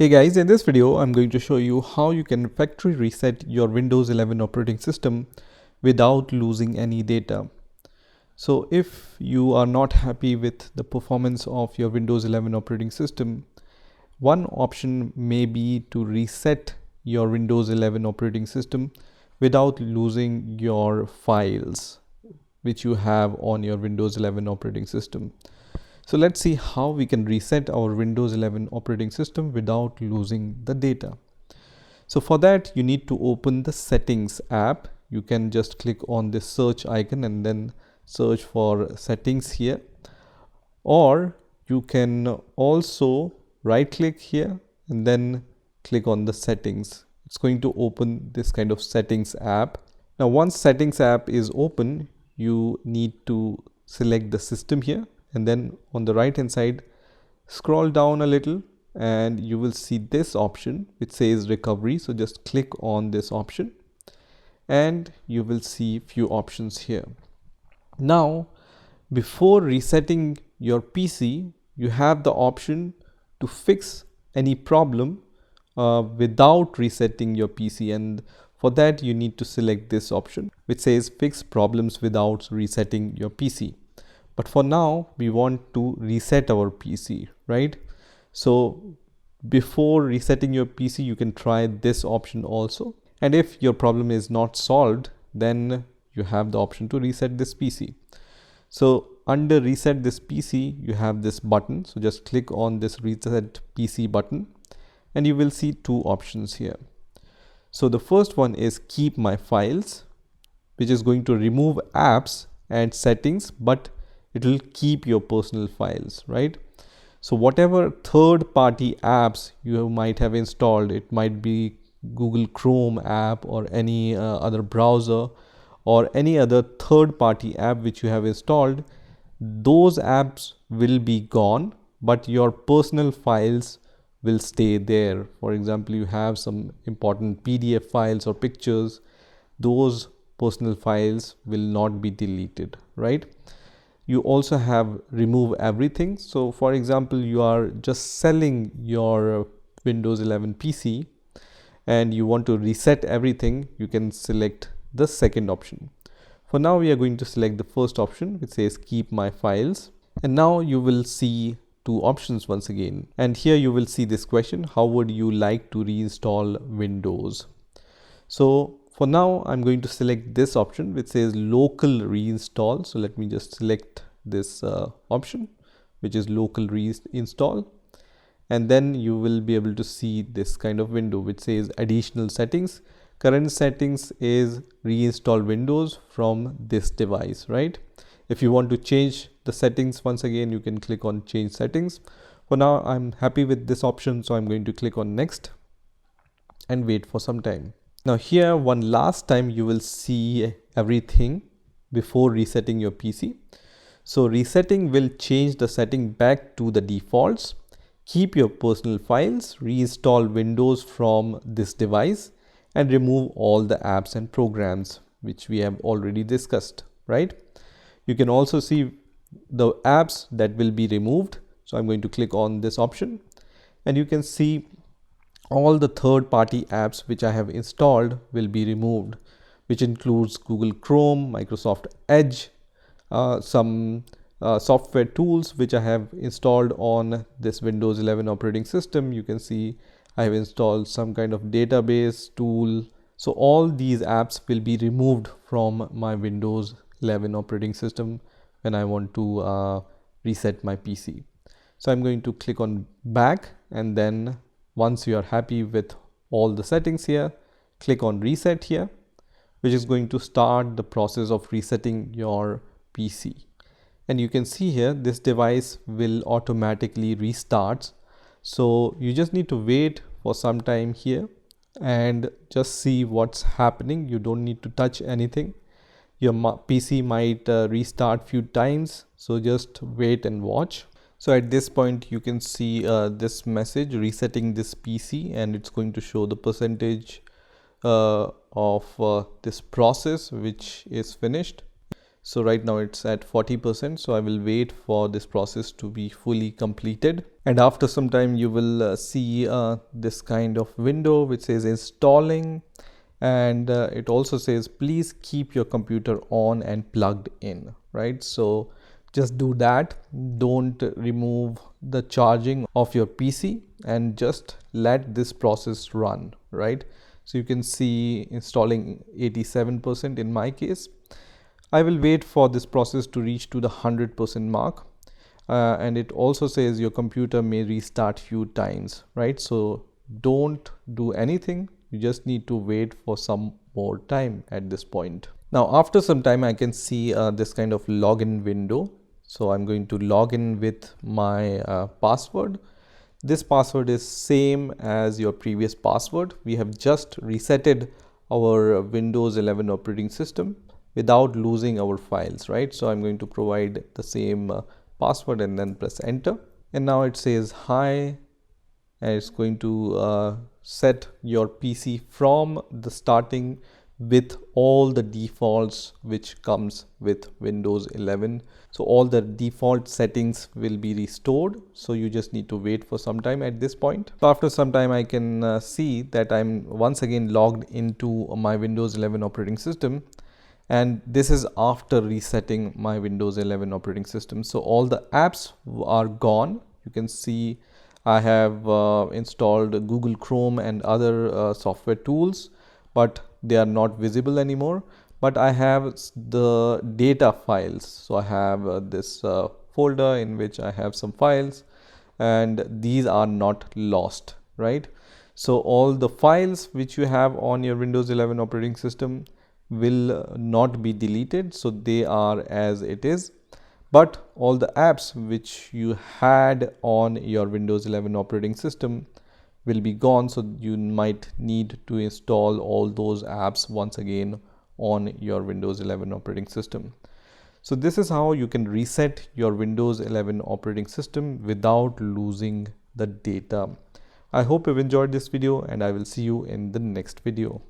Hey guys, in this video I'm going to show you how you can factory reset your Windows 11 operating system without losing any data. So if you are not happy with the performance of your Windows 11 operating system, one option may be to reset your Windows 11 operating system without losing your files which you have on your Windows 11 operating system. So let's see how we can reset our Windows 11 operating system without losing the data. So for that, you need to open the settings app. You can just click on this search icon and then search for settings here. Or you can also right click here and then click on the settings. It's going to open this kind of settings app. Now once settings app is open, you need to select the system here, and then on the right hand side scroll down a little and you will see this option which says recovery. So just click on this option and you will see few options here. Now before resetting your PC, you have the option to fix any problem without resetting your PC, and for that you need to select this option which says fix problems without resetting your PC. But for now we want to reset our PC, right? So before resetting your PC, you can try this option also, and if your problem is not solved, then you have the option to reset this PC. So under reset this PC you have this button, so just click on this reset PC button and you will see two options here. So the first one is keep my files, which is going to remove apps and settings, but it will keep your personal files, right? So whatever third-party apps you might have installed, it might be Google Chrome app or any other browser or any other third-party app which you have installed, those apps will be gone, but your personal files will stay there. For example, you have some important PDF files or pictures, those personal files will not be deleted, right? You also have remove everything. So for example, you are just selling your Windows 11 PC and you want to reset everything, you can select the second option. For now we are going to select the first option which says keep my files, and now you will see two options once again, and here you will see this question: how would you like to reinstall Windows? So for now I'm going to select this option which says local reinstall. So let me just select this option which is local reinstall, and then you will be able to see this kind of window which says additional settings. Current settings is reinstall Windows from this device, right? If you want to change the settings, once again you can click on change settings. For now I'm happy with this option, so I'm going to click on next and wait for some time. Now here one last time you will see everything before resetting your PC. So resetting will change the setting back to the defaults, keep your personal files, reinstall Windows from this device, and remove all the apps and programs which we have already discussed, right? You can also see the apps that will be removed. So I'm going to click on this option and you can see all the third-party apps which I have installed will be removed, which includes Google Chrome, Microsoft Edge, some software tools which I have installed on this Windows 11 operating system. You can see I have installed some kind of database tool. So all these apps will be removed from my Windows 11 operating system when I want to reset my PC. So I'm going to click on back, and then once you are happy with all the settings here, click on reset here, which is going to start the process of resetting your PC. And you can see here this device will automatically restart. So you just need to wait for some time here and just see what's happening. You don't need to touch anything. Your PC might restart few times, so just wait and watch. So at this point you can see this message resetting this PC, and it's going to show the percentage of this process which is finished. So right now it's at 40%. So I will wait for this process to be fully completed. And after some time you will see this kind of window which says installing. And it also says please keep your computer on and plugged in, right? So just do that. Don't remove the charging of your PC and just let this process run, right? So you can see installing 87% in my case. I will wait for this process to reach to the 100% mark. And it also says your computer may restart few times, right? So don't do anything. You just need to wait for some more time at this point. Now, after some time, I can see this kind of login window. So I'm going to log in with my password. This password is same as your previous password. We have just resetted our Windows 11 operating system without losing our files, right? So I'm going to provide the same password and then press enter. And now it says hi, and it's going to set your PC from the starting with all the defaults which comes with Windows 11. So all the default settings will be restored. So you just need to wait for some time at this point. So after some time I can see that I'm once again logged into my Windows 11 operating system. And this is after resetting my Windows 11 operating system. So all the apps are gone. You can see I have installed Google Chrome and other software tools, but they are not visible anymore. But I have the data files. So I have this folder in which I have some files, and these are not lost, right? So all the files which you have on your Windows 11 operating system will not be deleted. So they are as it is. But all the apps which you had on your Windows 11 operating system will be gone. So you might need to install all those apps once again on your Windows 11 operating system. So this is how you can reset your Windows 11 operating system without losing the data. I hope you've enjoyed this video, and I will see you in the next video.